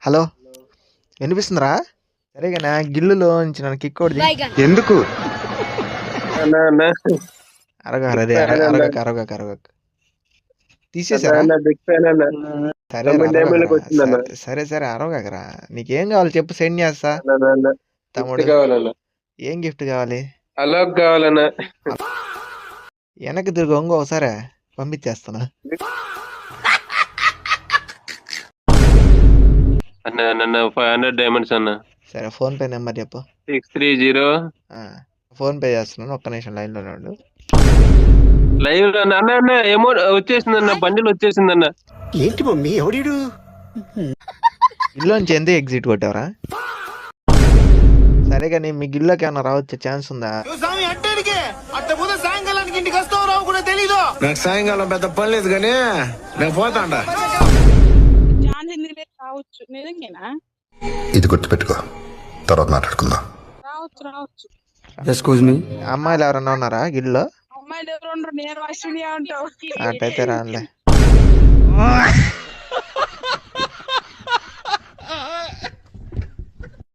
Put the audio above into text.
Hello వినిపిస్తుందిరా? సరేగానే గిల్లులో నుంచి నన్ను kick కొడిది. ఎందుకు అరగక తీసేసారా? సరే సరే అరవగరా. నీకేం కావాలి చెప్పు, సెండ్ చేస్తా. తమ్ముడు ఏం గిఫ్ట్ కావాలి? అలోక్ కావాలన్నా. వెనక్కి తిరుగు ఒకసారి పంపించేస్తానా. అన్న 500 డైమండ్స్ అన్న. సరే ఫోన్ పే నెంబర్ చెప్పు. 630. ఫోన్ పే చేస్తున్నాను, ఒక్క నిమిషం లైన్ లో ఉండు. లైవ్ అన్న అమౌంట్ వచ్చేసిందన్న, బండిల్ వచ్చేసిందన్న. ఏంటి మమ్మీ ఎవడీడు? గిల్లోంచి ఎందుకు ఎగ్జిట్ కొట్టావరా? సరే కానీ మీ గిల్లోకి ఏమన్నా రావచ్చే ఛాన్స్ ఉందా? నాకు సాయంకాలం పెద్ద పని లేదు కానీ నేను పోతాండా. ఇది గుర్తుపెట్టుకో, తర్వాత మాట్లాడుకుందాం. అమ్మాయిలు ఎవరన్నా ఉన్నారా గిల్లో? అట్టయితే రానులే.